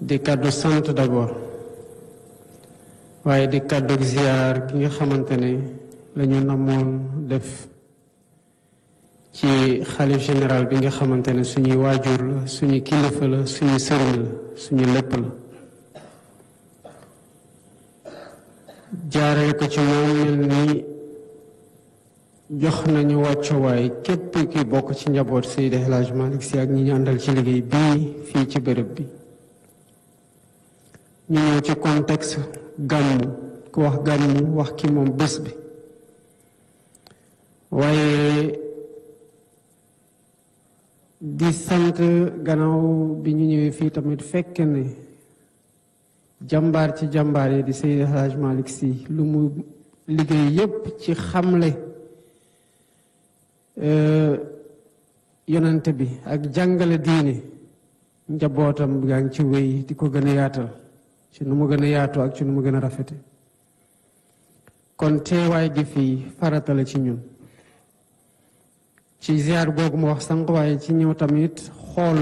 di kàddu sant d'abord waaye di kàddu ziar gi nga xamante ne la ñu namoon def ci xalif général bi nga xamante ne suñuy waajur la suñu kilifa la suñu sëriñ la suñu lépp la jaarale ko ci moom mel ni jox nañu wàccuwaay képp ki bokk ci njaboot Seydi El Hadji Malick Sy ak ñi ñu àndal ci liggéey bii fii ci bërëb bi ñu ñëw ci contexte gàmmu ku wax gàmmu wax ki moom bés bi waaye di sant gannaaw bi ñu ñëwee fii tamit fekk ne jàmbaar ci jàmbaar yi di Seydi El Hadji Malick Sy lu mu liggéey yépp ci xamle yonent bi ak jàngale diine njabootam gaa ngi ci wéy di ko gën a yaatal ci nu mu gën a yaatoo ak ci nu mu gën a rafete kon teewaay gi fii farata la ci ñun ci ziar googu ma wax sànq waaye ci ñëw tamit xool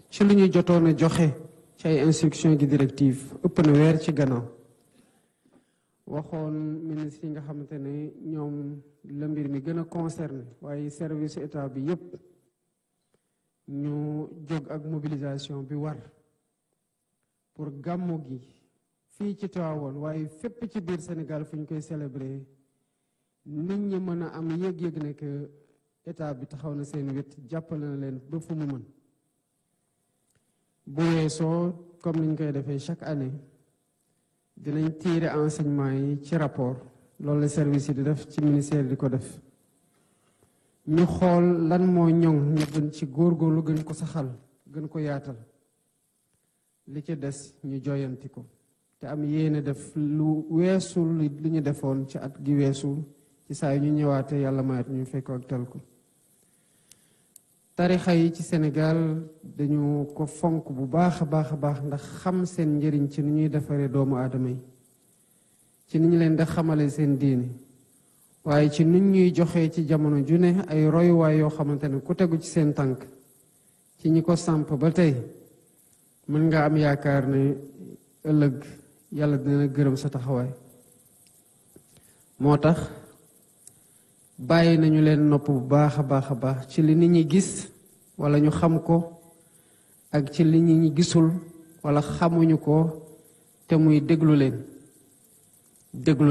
ci lu ñu jotoon a joxe ci ay instruction gi directive ëpp na weer ci gannaaw waxoon ministre yi nga xamante ne ñoom la mbir mi gën a concerné waaye service état bi yépp ñu jóg ak mobilisation bi war pour gàmmu gi fii ci Tivaouane waaye fépp ci biir Sénégal fu ñu koy célébrer nit ñi mën a am yëg-yëg ne que état bi taxaw na seen wet jàppale na leen ba fu mu mën bu weesoo comme niñ koy defee chaque année dinañ tirer enseignement yi ci rapport loolu la service yi di def ci ministère di ko def ñu xool lan moo ñoŋ ñu gën ci góorgóorlu gën ko saxal gën ko yaatal li ci des ñu joyanti ko te am yéene def lu weesul li ñu defoon ci at gi weesu ci saa yu ñu ñëwaatee yàlla mayat ñu fekk ak tal ko tarixa yi ci Sénégal dañu ko fonk bu baax a baax a baax ndax xam seen njëriñ ci ni ñuy defaree doomu aadama yi ci ni ñu leen di xamale seen diine waaye ci nit ñuy joxe ci jamono ju ne ay royuwaay yoo xamante ne ku tegu ci seen tànk ci ñi ko samp ba tey mën nga am yaakaar ne ëllëg yàlla dina gërëm sa taxawaay moo tax bàyyi nañu leen nopp bu baax a baax a baax ci li nit ñi gis wala ñu xam ko ak ci li nit ñi gisul wala xamuñu ko te muy déglu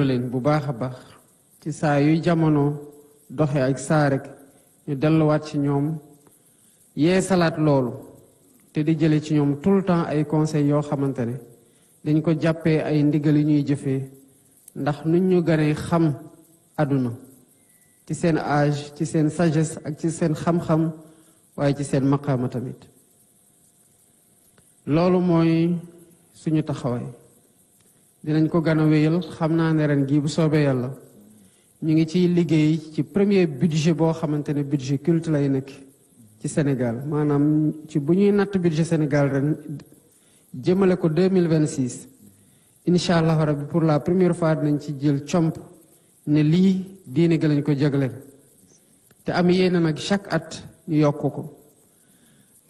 leen bu baax a baax ci saa yu jamono doxe ak saa rek ñu delluwaat ci ñoom yee salaat loolu te di jële ci ñoom tout le temps ay conseils yoo xamante ne dañ ko jàppee ay ndigal yu ñuy jëfee ndax nuñ ñu gënee xam àdduna ci seen âge ci seen sagesse ak ci seen xam-xam waaye ci seen maqaama tamit loolu mooy suñu taxawaay dinañ ko gën a wéyal xam naa ne ren gii bu soobee yàlla ñu ngi ciy liggéey ci premier budget boo xamante ne budget culte lay nekk ci Sénégal maanaam ci bu ñuy natt budget Sénégal ren jëmale ko 2026 incha allah rabbi pour la première fois dinañ ci jël comp ne lii diine gi lañ ko jagleel te am yéene nag chaque at ñu yokk ko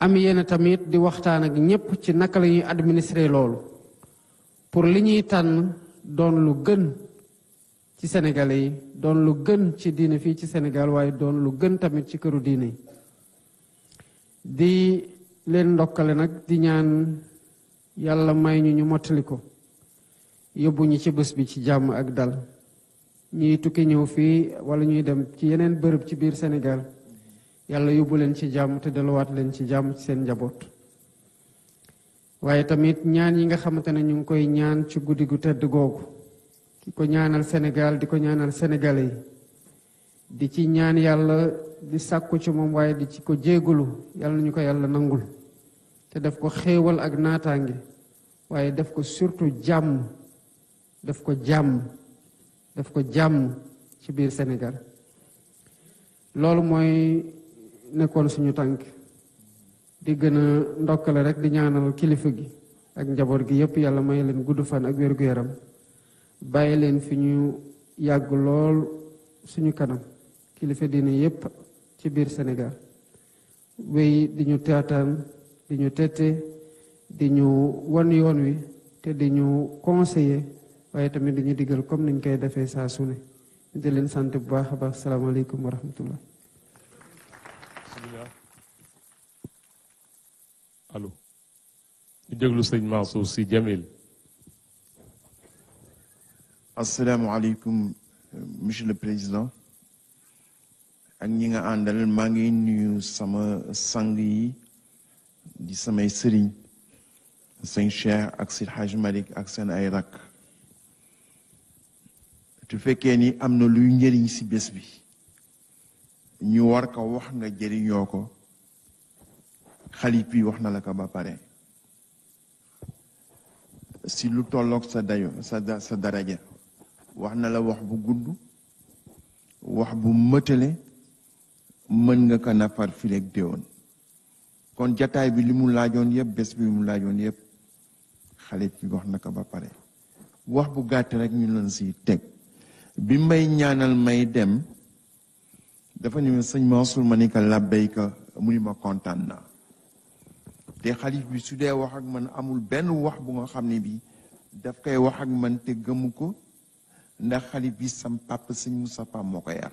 am yéene tamit di waxtaan ak ñépp ci naka la ñuy administrer loolu pour li ñuy tànn doon lu gën ci Sénégalais yi doon lu gën ci diine fii ci Sénégal waaye doon lu gën tamit ci këru diine yi di leen ndokkale nag di ñaan yàlla may ñu mottali ko yóbbu ñu ci bés bi ci jàmm ak dal ñuy tukki ñëw fii wala ñuy dem ci yeneen bërëb ci biir Sénégal yàlla yóbbu leen ci jàmm te delluwaat leen ci jàmm ci seen njaboot waaye tamit ñaan yi nga xamante ne ñu ngi koy ñaan ci guddi gu tedd googu ki ko ñaanal Sénégal di ko ñaanal Sénégalais yi di ci ñaan yàlla di sàkku ci moom waaye di ci ko jéegulu yàlla nañu ko yàlla nangul te def ko xéewal ak naataange waaye def ko surtout jàmm def ko jàmm ci biir Sénégal loolu mooy nekkoon suñu tànk di gën a ndokkale rek di ñaanal kilifa gi ak njaboot gi yépp yàlla may leen gudd fan ak wér-gu-yaram bàyyi leen fi ñu yàgg lool suñu kanam kilifa diine yépp ci biir Sénégal wéy di ñu teetaan di ñu tette di ñu wan yoon wi te di ñu conseiller waaye tamit di ñu digal comme niñ koy defee saa su ne di leen sant bu baax a baax salaamaaleykum wa rahmatullah. allo ñu déglu sëñ Mansour Sy Djamil. asalaamaaleykum monsieur le président ak ñi nga àndal maa ngi nuyu sama sang yi di samay sëriñ sëñ Cheikh ak Seydi Hadj Malick ak seen ay rakk tu fekkee ni am na luy njëriñ ci bés bi ñu war ko wax nga jëriñoo ko xalif bi wax na la ko ba pare si lu tolloog sa dayo sa daraja wax na la wax bu gudd wax bu mëtale mën nga ko nafar fileeg déwoon kon jataay bi li mu laajoon yëpp bés bi mu laajoon yëpp xalif bi wax na ko ba pare wax bu gàtt rek ñu leen si teg bi may ñaanal may dem dafa ni ma sëñ Mansour ma ni ko labbayka mu ni ma kontaan naa te xalif bi su dee wax ak man amul benn wax bu nga xam ne bi daf koy wax ak man te gëmu ko ndax xalif bi sam papa sëñ Moustapha moo ko yar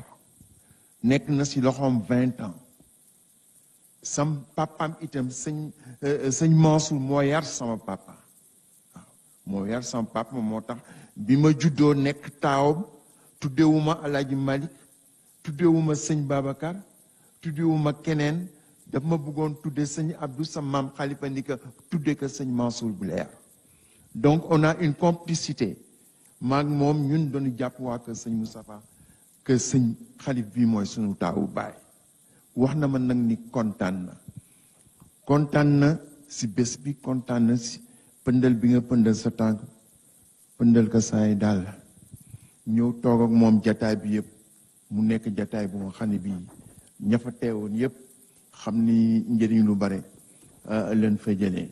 nekk na si loxoom 20 ans sam papaam itam sëñ Mansour moo yar sama papa waaw moo yar sama papa moo tax bi ma juddoo nekk taawam tuddewuma Alaaji Malick tuddewuma sëñ Babacar tuddewuma keneen daf ma bëggoon tudde sëñ Abdou sa maam Khalifa ni ka tudde ko sëñ Mansour bu la yar donc on a une complicité maag moom ñun doonu jàpp waa kër sëñ Moustapha que sëñ xalif bi mooy sunu taawu baay wax na ma nag ni kontaan na si bés bi kontaan na si pëndal bi nga pëndal sa tànk pëndal ko saay daal ñëw toog ak moom jataay bi yëpp mu nekk jataay bu nga xam ne bii ña fa teewoon yëpp xam ni njëriñ lu bare leen fa jëlee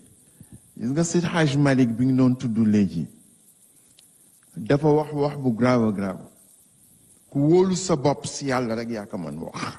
gis nga Seydi Hadj Malick bi ngi doon tudd léegi dafa wax bu grave ku wóolu sa bopp si yàlla rek yaa ko mën wax